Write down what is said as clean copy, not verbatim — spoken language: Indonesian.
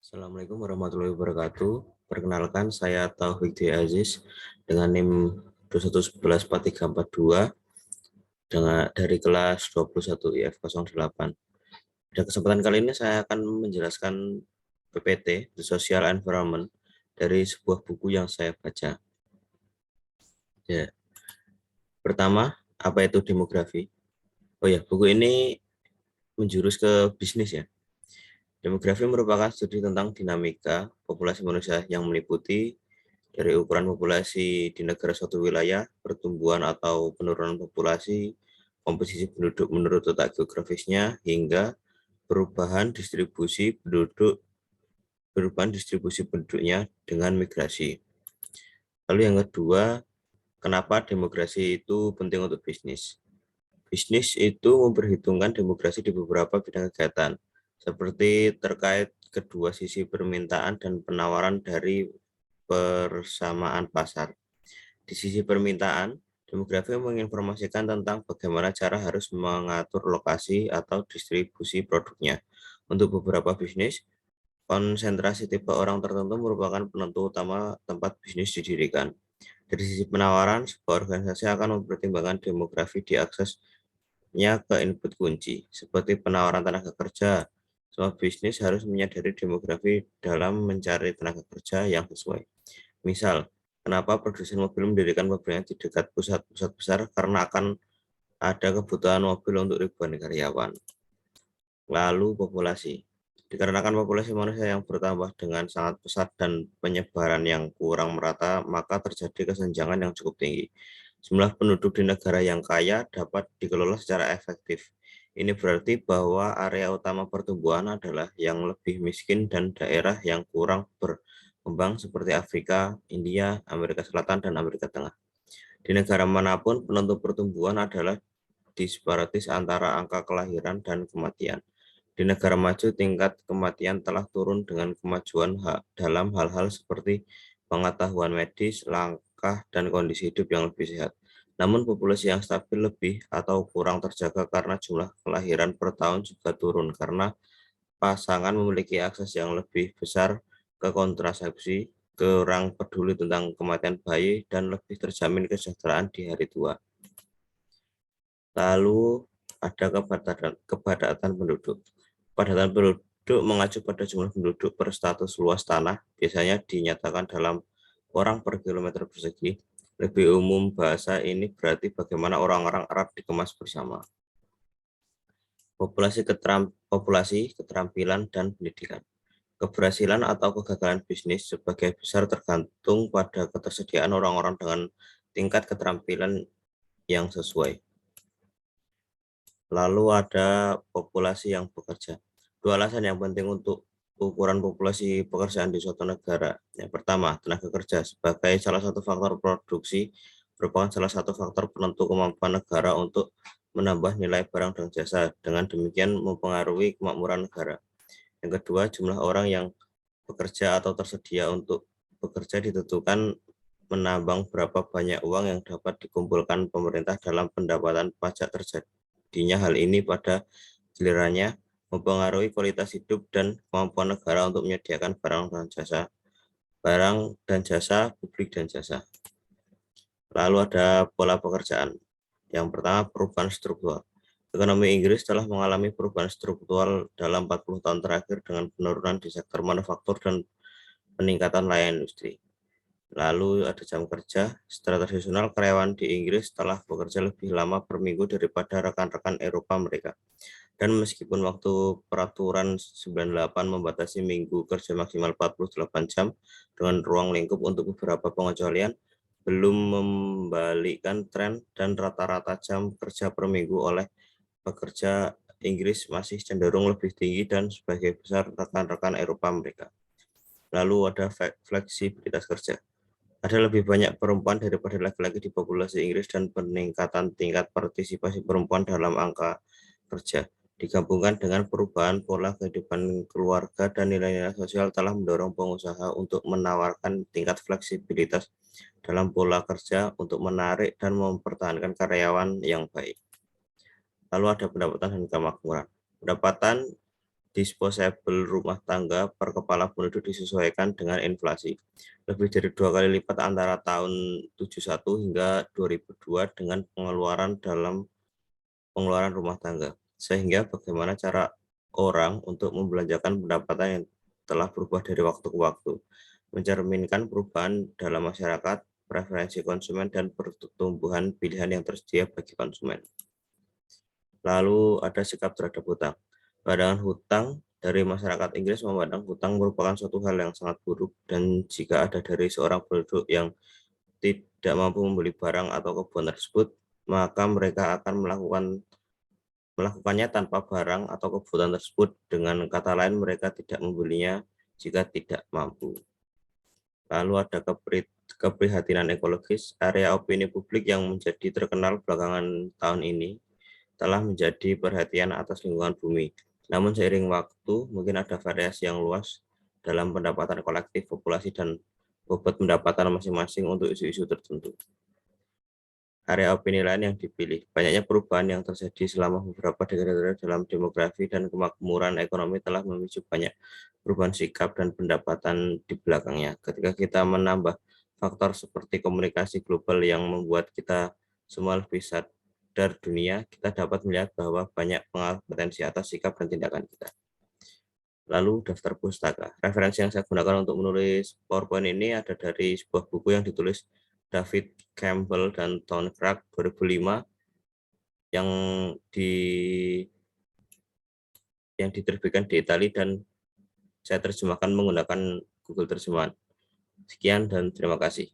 Assalamualaikum warahmatullahi wabarakatuh. Perkenalkan, saya Taufik D. Aziz dengan NIM 2111442 dari kelas 21 IF08. Pada kesempatan kali ini saya akan menjelaskan PPT, The Social Environment, dari sebuah buku yang saya baca. Ya, pertama, apa itu demografi? Oh ya, buku ini menjurus ke bisnis ya. Demografi merupakan studi tentang dinamika populasi manusia yang meliputi dari ukuran populasi di negara suatu wilayah, pertumbuhan atau penurunan populasi, komposisi penduduk menurut letak geografisnya, hingga perubahan distribusi penduduknya dengan migrasi. Lalu yang kedua, kenapa demografi itu penting untuk bisnis? Bisnis itu memperhitungkan demografi di beberapa bidang kegiatan, seperti terkait kedua sisi permintaan dan penawaran dari persamaan pasar. Di sisi permintaan, demografi menginformasikan tentang bagaimana cara harus mengatur lokasi atau distribusi produknya. Untuk beberapa bisnis, konsentrasi tipe orang tertentu merupakan penentu utama tempat bisnis didirikan. Dari sisi penawaran, sebuah organisasi akan mempertimbangkan demografi diaksesnya ke input kunci, seperti penawaran tenaga kerja. Semua bisnis harus menyadari demografi dalam mencari tenaga kerja yang sesuai. Misal, kenapa produsen mobil mendirikan pabriknya di dekat pusat-pusat besar? Karena akan ada kebutuhan mobil untuk ribuan karyawan. Lalu populasi. Dikarenakan populasi manusia yang bertambah dengan sangat pesat dan penyebaran yang kurang merata, maka terjadi kesenjangan yang cukup tinggi. Jumlah penduduk di negara yang kaya dapat dikelola secara efektif. Ini berarti bahwa area utama pertumbuhan adalah yang lebih miskin dan daerah yang kurang berkembang seperti Afrika, India, Amerika Selatan, dan Amerika Tengah. Di negara manapun, penentu pertumbuhan adalah disparitas antara angka kelahiran dan kematian. Di negara maju, tingkat kematian telah turun dengan kemajuan dalam hal-hal seperti pengetahuan medis, langkah, dan kondisi hidup yang lebih sehat. Namun populasi yang stabil lebih atau kurang terjaga karena jumlah kelahiran per tahun juga turun karena pasangan memiliki akses yang lebih besar ke kontrasepsi, kurang peduli tentang kematian bayi, dan lebih terjamin kesejahteraan di hari tua. Lalu ada kepadatan penduduk. Kepadatan penduduk mengacu pada jumlah penduduk per status luas tanah, biasanya dinyatakan dalam orang per kilometer persegi. Lebih umum bahasa ini berarti bagaimana orang-orang Arab dikemas bersama. Populasi, keterampilan, dan pendidikan. Keberhasilan atau kegagalan bisnis sebagai besar tergantung pada ketersediaan orang-orang dengan tingkat keterampilan yang sesuai. Lalu ada populasi yang bekerja. Dua alasan yang penting untuk ukuran populasi pekerjaan di suatu negara. Yang pertama, tenaga kerja sebagai salah satu faktor produksi merupakan salah satu faktor penentu kemampuan negara untuk menambah nilai barang dan jasa. Dengan demikian mempengaruhi kemakmuran negara. Yang kedua, jumlah orang yang bekerja atau tersedia untuk bekerja ditentukan menambang berapa banyak uang yang dapat dikumpulkan pemerintah dalam pendapatan pajak terjadinya hal ini pada gilirannya mempengaruhi kualitas hidup dan kemampuan negara untuk menyediakan barang dan jasa publik dan jasa. Lalu ada pola pekerjaan. Yang pertama, perubahan struktural. Ekonomi Inggris telah mengalami perubahan struktural dalam 40 tahun terakhir dengan penurunan di sektor manufaktur dan peningkatan layanan industri. Lalu ada jam kerja. Secara tradisional, karyawan di Inggris telah bekerja lebih lama per minggu daripada rekan-rekan Eropa mereka. Dan meskipun waktu peraturan 98 membatasi minggu kerja maksimal 48 jam dengan ruang lingkup untuk beberapa pengecualian, belum membalikan tren dan rata-rata jam kerja per minggu oleh pekerja Inggris masih cenderung lebih tinggi dan sebagai besar rekan-rekan Eropa mereka. Lalu ada fleksibilitas kerja. Ada lebih banyak perempuan daripada laki-laki di populasi Inggris dan peningkatan tingkat partisipasi perempuan dalam angka kerja, digabungkan dengan perubahan pola kehidupan keluarga dan nilai-nilai sosial telah mendorong pengusaha untuk menawarkan tingkat fleksibilitas dalam pola kerja untuk menarik dan mempertahankan karyawan yang baik. Lalu ada pendapatan dan kemakmuran. Pendapatan disposable rumah tangga per kepala penduduk disesuaikan dengan inflasi. Lebih dari 2 kali lipat antara tahun 71 hingga 2002 dengan pengeluaran rumah tangga. Sehingga bagaimana cara orang untuk membelanjakan pendapatan yang telah berubah dari waktu ke waktu, mencerminkan perubahan dalam masyarakat, preferensi konsumen, dan pertumbuhan pilihan yang tersedia bagi konsumen. Lalu ada sikap terhadap hutang. Pandangan hutang dari masyarakat Inggris memandang hutang merupakan suatu hal yang sangat buruk, dan jika ada dari seorang penduduk yang tidak mampu membeli barang atau kebutuhan tersebut, maka mereka akan melakukannya tanpa barang atau kebutuhan tersebut. Dengan kata lain, mereka tidak membelinya jika tidak mampu. Lalu ada keprihatinan ekologis. Area opini publik yang menjadi terkenal belakangan tahun ini telah menjadi perhatian atas lingkungan bumi. Namun seiring waktu, mungkin ada variasi yang luas dalam pendapatan kolektif populasi dan bobot pendapatan masing-masing untuk isu-isu tertentu. Area opini lain yang dipilih. Banyaknya perubahan yang terjadi selama beberapa dekade dalam demografi dan kemakmuran ekonomi telah memicu banyak perubahan sikap dan pendapatan di belakangnya. Ketika kita menambah faktor seperti komunikasi global yang membuat kita semua lebih sadar dunia, kita dapat melihat bahwa banyak pengaruh potensi atas sikap dan tindakan kita. Lalu daftar pustaka. Referensi yang saya gunakan untuk menulis PowerPoint ini ada dari sebuah buku yang ditulis David Campbell dan Tom Clark 2005 yang diterbitkan di Italia dan saya terjemahkan menggunakan Google Terjemahan. Sekian dan terima kasih.